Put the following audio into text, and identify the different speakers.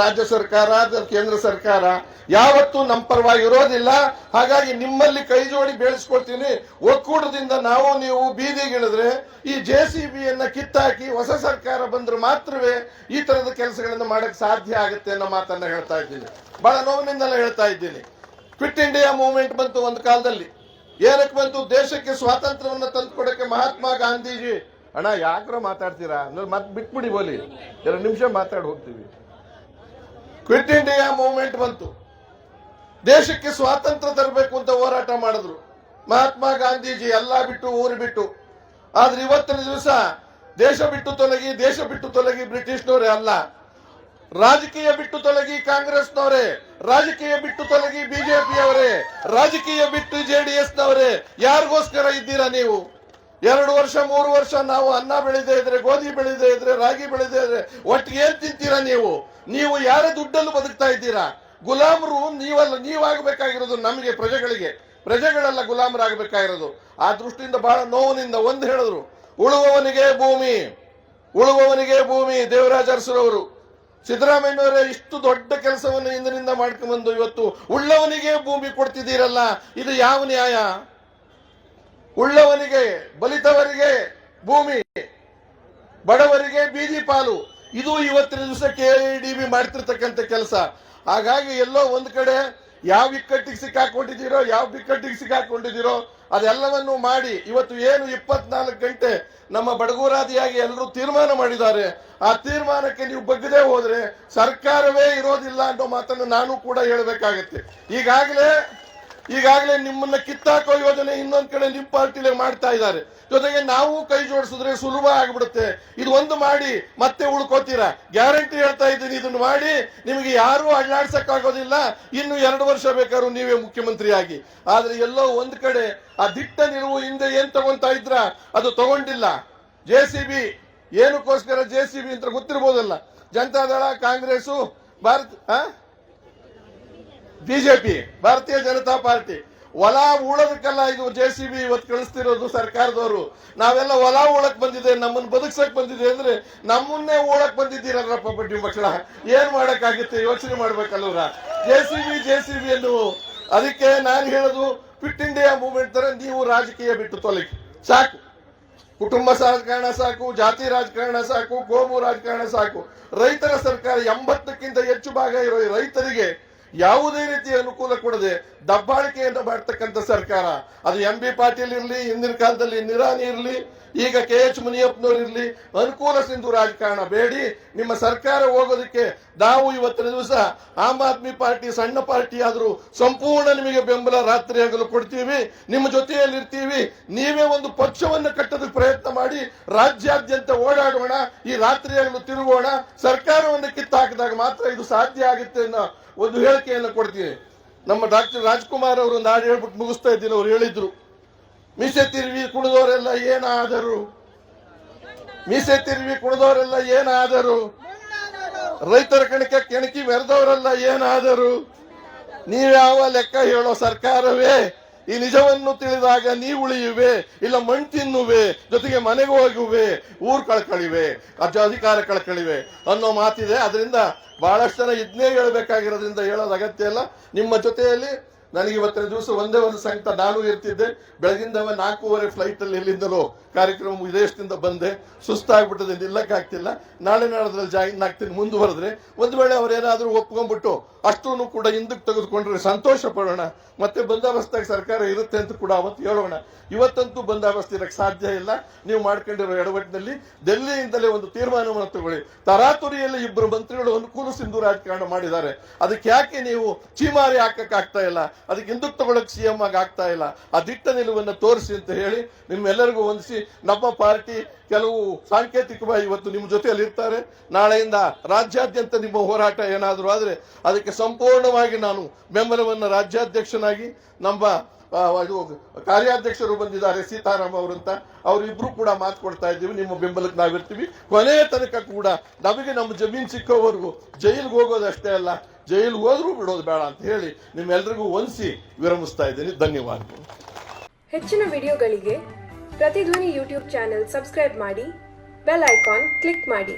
Speaker 1: ರಾಜ್ಯ ಸರ್ಕಾರ ಕೇಂದ್ರ ಸರ್ಕಾರ ಯಾವತ್ತೂ ನಮ್ಮ ಪರವಾಗಿ ಇರೋದಿಲ್ಲ. ಹಾಗಾಗಿ ನಿಮ್ಮಲ್ಲಿ ಕೈ ಜೋಡಿ ಬೇಳಿಸ್ಕೊಳ್ತೀನಿ. ಒಕ್ಕೂಟದಿಂದ ನಾವು ನೀವು ಬೀದಿಗಿಳಿದ್ರೆ ಈ JCBಯನ್ನ ಕಿತ್ತಾಕಿ ಹೊಸ ಸರ್ಕಾರ ಬಂದ್ರೆ ಮಾತ್ರವೇ ಈ ತರದ ಕೆಲಸಗಳನ್ನು ಮಾಡಕ್ ಸಾಧ್ಯ ಆಗುತ್ತೆ ಅನ್ನೋ ಮಾತನ್ನ ಹೇಳ್ತಾ ಇದ್ದೀನಿ. ಬಹಳ ನೋವಿನಿಂದಲೇ ಹೇಳ್ತಾ ಇದ್ದೀನಿ. ಕ್ವಿಟ್ ಇಂಡಿಯಾ ಮೂವ್ಮೆಂಟ್ ಬಂತು ಒಂದು ಕಾಲದಲ್ಲಿ. ಏನಕ್ಕೆ ಬಂತು? ದೇಶಕ್ಕೆ ಸ್ವಾತಂತ್ರ್ಯವನ್ನು ತಂದುಕೊಡಕ್ಕೆ ಮಹಾತ್ಮ ಗಾಂಧೀಜಿ. ಅಣ್ಣ ಯಾಕ್ರ ಮಾತಾಡ್ತೀರಾ? ಮತ್ತೆ ಬಿಟ್ಬಿಡಿ, ಬೋಲಿ 2 ನಿಮಿಷ ಮಾತಾಡಿ ಹೋಗ್ತೀವಿ. ಕ್ವಿಟ್ ಇಂಡಿಯಾ ಮೂವ್ಮೆಂಟ್ ಬಂತು. ದೇಶಕ್ಕೆ ಸ್ವಾತಂತ್ರ್ಯ ತರಬೇಕು ಅಂತ ಹೋರಾಟ ಮಾಡಿದ್ರು ಮಹಾತ್ಮ ಗಾಂಧೀಜಿ. ಎಲ್ಲ ಬಿಟ್ಟು ಊರು ಬಿಟ್ಟು. ಆದ್ರೆ ಇವತ್ತಿನ ದಿವಸ ದೇಶ ಬಿಟ್ಟು ತೊಲಗಿ ಬ್ರಿಟಿಷ್ನವರೇ ಅಲ್ಲ, ರಾಜಕೀಯ ಬಿಟ್ಟು ತೊಲಗಿ ಕಾಂಗ್ರೆಸ್ನವರೇ, ರಾಜಕೀಯ ಬಿಟ್ಟು ತೊಲಗಿ ಬಿಜೆಪಿಯವರೇ, ರಾಜಕೀಯ ಬಿಟ್ಟು JDSನವರೇ. ಯಾರಿಗೋಸ್ಕರ ಇದ್ದೀರಾ ನೀವು? 2 ವರ್ಷ 3 ವರ್ಷ ನಾವು ಅನ್ನ ಬೆಳೆದೇ ಇದ್ರೆ, ಗೋಧಿ ಬೆಳೆದೇ ಇದ್ರೆ, ರಾಗಿ ಬೆಳೆದೇ ಇದ್ರೆ ಒಟ್ಟಿಗೆ ಏನ್ ತಿಂತೀರಾ ನೀವು? ನೀವು ಯಾರ ದುಡ್ಡನ್ನು ಬದುಕ್ತಾ ಇದ್ದೀರಾ? ಗುಲಾಮರು ನೀವಲ್ಲ, ನೀವಾಗಬೇಕಾಗಿರೋದು ನಮಗೆ, ಪ್ರಜೆಗಳೆಲ್ಲ ಗುಲಾಮರಾಗಬೇಕಾಗಿರೋದು. ಆ ದೃಷ್ಟಿಯಿಂದ ಬಹಳ ನೋವಿನಿಂದ ಒಂದು ಹೇಳಿದ್ರು, ಉಳುವವನಿಗೆ ಭೂಮಿ. ದೇವರಾಜ ಅರಸರವರು, ಸಿದ್ದರಾಮಯ್ಯನವರೇ ಇಷ್ಟು ದೊಡ್ಡ ಕೆಲಸವನ್ನು ಹಿಂದಿನಿಂದ ಮಾಡ್ಕೊಂಡ್ಬಂದು ಇವತ್ತು ಉಳ್ಳವನಿಗೆ ಭೂಮಿ ಕೊಡ್ತಿದ್ದೀರಲ್ಲ, ಇದು ಯಾವ ನ್ಯಾಯ? ಉಳ್ಳವನಿಗೆ, ಬಲಿತವರಿಗೆ ಭೂಮಿ, ಬಡವರಿಗೆ ಬೀದಿ ಪಾಲು. ಇದು ಇವತ್ತಿನ ದಿವಸ KIDB ಮಾಡ್ತಿರ್ತಕ್ಕಂಥ ಕೆಲಸ. ಹಾಗಾಗಿ ಎಲ್ಲೋ ಒಂದ್ ಕಡೆ ಯಾವ ಬಿಕ್ಕಟ್ಟಿಗೆ ಸಿಕ್ಕಾಕೊಂಡಿದ್ದೀರೋ ಅದೆಲ್ಲವನ್ನು ಮಾಡಿ ಇವತ್ತು ಏನು 24 ಗಂಟೆ ನಮ್ಮ ಬಡಗುರಾದಿಯಾಗಿ ಎಲ್ಲರೂ ತೀರ್ಮಾನ ಮಾಡಿದ್ದಾರೆ. ಆ ತೀರ್ಮಾನಕ್ಕೆ ನೀವು ಬಗ್ಗದೆ ಹೋದ್ರೆ ಸರ್ಕಾರವೇ ಇರೋದಿಲ್ಲ ಅನ್ನೋ ಮಾತನ್ನು ನಾನು ಕೂಡ ಹೇಳಬೇಕಾಗತ್ತೆ. ಈಗಾಗಲೇ ನಿಮ್ಮನ್ನ ಕಿತ್ತಾಕೋ ಯೋಜನೆ ಇನ್ನೊಂದ್ ಕಡೆ ನಿಮ್ಮ ಪಾರ್ಟಿಲೇ ಮಾಡ್ತಾ ಇದ್ದಾರೆ. ಜೊತೆಗೆ ನಾವು ಕೈ ಜೋಡಿಸಿದ್ರೆ ಸುಲಭ ಆಗ್ಬಿಡುತ್ತೆ. ಇದು ಒಂದು ಮಾಡಿ ಮತ್ತೆ ಉಳ್ಕೋತೀರಾ. ಗ್ಯಾರಂಟಿ ಹೇಳ್ತಾ ಇದ್ದೀನಿ, ಇದನ್ನು ಮಾಡಿ ನಿಮಗೆ ಯಾರು ಅಳ್ಳಾಡ್ಸಕ್ಕಾಗೋದಿಲ್ಲ. ಇನ್ನು 2 ವರ್ಷ ಬೇಕಾದ್ರೂ ನೀವೇ ಮುಖ್ಯಮಂತ್ರಿಯಾಗಿ. ಆದ್ರೆ ಎಲ್ಲೋ ಒಂದ್ ಕಡೆ ಆ ದಿಟ್ಟ ನಿಲುವು ಹಿಂದೆ ಏನ್ ತಗೊಂತಾ ಇದ್ರ ಅದು ತಗೊಂಡಿಲ್ಲ. JCB ಏನಕ್ಕೋಸ್ಕರ JCB ಅಂತ ಗೊತ್ತಿರ್ಬೋದಲ್ಲ. ಜನತಾದಳ, ಕಾಂಗ್ರೆಸ್, ಬಿಜೆಪಿ, ಭಾರತೀಯ ಜನತಾ ಪಾರ್ಟಿ. ಹೊಲ ಉಳೋದಕ್ಕೆಲ್ಲ ಇದು JCB ಇವತ್ತು ಕಳಿಸ್ತಿರೋದು ಸರ್ಕಾರದವರು. ನಾವೆಲ್ಲ ಹೊಲ ಉಳಕ್ ಬಂದಿದೆ, ನಮ್ಮನ್ನ ಬದುಕ್ಸಕ್ ಬಂದಿದೆ ಅಂದ್ರೆ ನಮ್ಮನ್ನೇ ಉಳಕ್ ಬಂದಿದ್ದೀರಲ್ರಪ್ಪ ಬಡ್ಡಿ ಮಕ್ಕಳ. ಏನ್ ಮಾಡಕ್ಕಾಗುತ್ತೆ? ಯೋಚನೆ ಮಾಡ್ಬೇಕಲ್ವರ. JCB ಎಂದು. ಅದಕ್ಕೆ ನಾನು ಹೇಳೋದು, ಕ್ವಿಟ್ ಇಂಡಿಯಾ ಮೂವ್ಮೆಂಟ್ ತರ ನೀವು ರಾಜಕೀಯ ಬಿಟ್ಟು ತೊಲಗಿ ಸಾಕು. ಕುಟುಂಬ ರಾಜಕಾರಣ ಸಾಕು, ಜಾತಿ ರಾಜಕಾರಣ ಸಾಕು, ಕೋಮು ರಾಜಕಾರಣ ಸಾಕು. ರೈತರ ಸರ್ಕಾರ 80ಕ್ಕಿಂತ ಹೆಚ್ಚು ಭಾಗ ಇರೋ ರೈತರಿಗೆ ಯಾವುದೇ ರೀತಿಯ ಅನುಕೂಲ ಕೊಡದೆ ದಬ್ಬಾಳಿಕೆಯಿಂದ ಮಾಡ್ತಕ್ಕಂಥ ಸರ್ಕಾರ. ಅದು MB ಪಾಟೀಲ್ ಇರಲಿ, ಹಿಂದಿನ ಕಾಲದಲ್ಲಿ ನಿರಾಣಿ ಇರಲಿ, ಈಗ KH ಮುನಿಯಪ್ಪನವ್ರು ಇರಲಿ, ಅನುಕೂಲ ಸಿಂಧು ರಾಜಕಾರಣ ಬೇಡಿ. ನಿಮ್ಮ ಸರ್ಕಾರ ಹೋಗೋದಕ್ಕೆ ನಾವು ಇವತ್ತಿನ ದಿವಸ ಆಮ್ ಆದ್ಮಿ ಪಾರ್ಟಿ ಸಣ್ಣ ಪಾರ್ಟಿ ಆದ್ರೂ ಸಂಪೂರ್ಣ ನಿಮಗೆ ಬೆಂಬಲ ರಾತ್ರಿ ಹಗಲು ಕೊಡ್ತೀವಿ, ನಿಮ್ಮ ಜೊತೆಯಲ್ಲಿ ಇರ್ತೀವಿ. ನೀವೇ ಒಂದು ಪಕ್ಷವನ್ನು ಕಟ್ಟೋದಕ್ಕೆ ಪ್ರಯತ್ನ ಮಾಡಿ, ರಾಜ್ಯಾದ್ಯಂತ ಓಡಾಡೋಣ, ಈ ರಾತ್ರಿ ಹಗಲು ತಿರುಗೋಣ. ಸರ್ಕಾರವನ್ನು ಕಿತ್ತಾಕಿದಾಗ ಮಾತ್ರ ಇದು ಸಾಧ್ಯ ಆಗುತ್ತೆ ಅನ್ನೋ ಒಂದು ಹೇಳಿಕೆಯನ್ನು ಕೊಡ್ತೀನಿ. ನಮ್ಮ ಡಾಕ್ಟರ್ ರಾಜ್ಕುಮಾರ್ ಅವರು ಒಂದು ಹಾಡು ಹೇಳ್ಬಿಟ್ಟು ಮುಗಿಸ್ತಾ ಇದ್ದೀನಿ. ಅವ್ರು ಹೇಳಿದ್ರು, ಮೀಸೆ ತಿರುವಿ ಕುಣಿದವರೆಲ್ಲ ಏನಾದರು, ರೈತರ ಕಣಕ್ಕೆ ಕೆಣಕಿ ಮೆರೆದವರೆಲ್ಲ ಏನಾದರು, ನೀವ್ಯಾವ ಲೆಕ್ಕ ಹೇಳೋ ಸರ್ಕಾರವೇ? ಈ ನಿಜವನ್ನು ತಿಳಿದಾಗ ನೀವು ಉಳಿಯುವೆ, ಇಲ್ಲ ಮಣ್ಣು ತಿನ್ನುವೆ, ಜೊತೆಗೆ ಮನೆಗೆ ಹೋಗುವೆ, ಊರ್ ಕಳ್ಕಳಿವೆ, ಅಧಿಕಾರ ಕಳ್ಕಳಿವೆ ಅನ್ನೋ ಮಾತಿದೆ. ಅದರಿಂದ ಬಹಳಷ್ಟು ಜನ ಇದನ್ನೇ ಹೇಳ್ಬೇಕಾಗಿರೋದ್ರಿಂದ ಹೇಳೋದು ಅಗತ್ಯ ಇಲ್ಲ. ನಿಮ್ಮ ಜೊತೆಯಲ್ಲಿ ನನಗೆ ಇವತ್ತಿನ ದಿವಸ ಒಂದೇ ಒಂದು ಸಂಕಟ, ನಾನು ಇರ್ತಿದ್ದೆ. ಬೆಳಗಿಂದ 4:15 ಫ್ಲೈಟ್ ಅಲ್ಲಿ ಎಲ್ಲಿಂದಲೋ ಕಾರ್ಯಕ್ರಮ ವಿದೇಶದಿಂದ ಬಂದೆ, ಸುಸ್ತಾಗ್ಬಿಟ್ಟದೆ, ನಿಲ್ಲಕ್ಕಾಗ್ತಿಲ್ಲ. ನಾಳೆ ನಾಡದ್ರಲ್ಲಿ ಜಾಯಿನ್ ಆಗ್ತೀನಿ. ಮುಂದುವರೆದ್ರೆ ಒಂದು ವೇಳೆ ಅವರೇನಾದ್ರೂ ಒಪ್ಕೊಂಡ್ಬಿಟ್ಟು ಅಷ್ಟೂ ಕೂಡ ಹಿಂದಕ್ಕೆ ತೆಗೆದುಕೊಂಡ್ರೆ ಸಂತೋಷ ಪಡೋಣ. ಮತ್ತೆ ಬಂದೋಬಸ್ತಾಗಿ ಸರ್ಕಾರ ಇರುತ್ತೆ ಅಂತ ಕೂಡ ಅವತ್ತು ಹೇಳೋಣ. ಇವತ್ತಂತೂ ಬಂದೋಬಸ್ತ್ ಇರಕ್ಕೆ ಸಾಧ್ಯ ಇಲ್ಲ. ನೀವು ಮಾಡ್ಕೊಂಡಿರೋ ಎಡವಟ್ಟಿನಲ್ಲಿ ಡೆಲ್ಲಿಯಿಂದಲೇ ಒಂದು ತೀರ್ಮಾನವನ್ನು ತಗೊಳ್ಳಿ. ತರಾತುರಿಯಲ್ಲಿ 2 ಮಂತ್ರಿಗಳು ಅನುಕೂಲ ಸಿಂಧು ರಾಜಕಾರಣ ಮಾಡಿದ್ದಾರೆ. ಅದಕ್ಕೆ ಯಾಕೆ ನೀವು ಚೀಮಾರಿ ಹಾಕಕ್ ಆಗ್ತಾ ಇಲ್ಲ? ಅದಕ್ಕೆ ಹಿಂದಕ್ಕೆ ತಗೊಳಕ್ CM ಆಗಿ ಆಗ್ತಾ ಇಲ್ಲ. ಆ ದಿಟ್ಟ ನಿಲುವನ್ನು ತೋರಿಸಿ ಅಂತ ಹೇಳಿ ನಿಮ್ಮೆಲ್ಲರಿಗೂ ಹೊಂದಿಸಿ, ನಮ್ಮ ಪಾರ್ಟಿ ಕೆಲವು ಸಾಂಕೇತಿಕವಾಗಿ ಇವತ್ತು ನಿಮ್ಮ ಜೊತೆಯಲ್ಲಿ ಇರ್ತಾರೆ. ನಾಳೆಯಿಂದ ರಾಜ್ಯಾದ್ಯಂತ ನಿಮ್ಮ ಹೋರಾಟ ಏನಾದರೂ ಆದ್ರೆ ಅದಕ್ಕೆ ಸಂಪೂರ್ಣವಾಗಿ ನಾನು ಬೆಂಬಲವನ್ನು ರಾಜ್ಯಾಧ್ಯಕ್ಷನಾಗಿ, ನಮ್ಮ ಕಾರ್ಯಾಧ್ಯಕ್ಷರು ಬಂದಿದ್ದಾರೆ ಸೀತಾರಾಮ್ ಅವರಂತ, ಅವರಿಬ್ರು ಕೂಡ ಮಾತು ಕೊಡ್ತಾ ಇದ್ದೀವಿ. ನಿಮ್ಮ ಬೆಂಬಲಕ್ಕೆ ನಾವಿರ್ತೀವಿ ಕೊನೆಯ ತನಕ ಕೂಡ. ನಮಗೆ ನಮ್ಮ ಜಮೀನು ಸಿಕ್ಕೋವರೆಗೂ ಜೈಲಿಗೆ ಹೋಗೋದಷ್ಟೇ ಅಲ್ಲ, ಜೈಲಿಗೆ ಹೋದ್ರೂ ಬಿಡೋದು ಬೇಡ ಅಂತ ಹೇಳಿ ನಿಮ್ಮೆಲ್ಲರಿಗೂ ಹೊಂದಿಸಿ ವಿರಮಿಸ್ತಾ ಇದ್ದೀನಿ. ಧನ್ಯವಾದಗಳು.
Speaker 2: ಹೆಚ್ಚಿನ ವಿಡಿಯೋಗಳಿಗೆ ಪ್ರತಿಧ್ವನಿ ಯೂಟ್ಯೂಬ್ ಚಾನೆಲ್ ಸಬ್ಸ್ಕ್ರೈಬ್ ಮಾಡಿ, ಬೆಲ್ ಐಕಾನ್ ಕ್ಲಿಕ್ ಮಾಡಿ.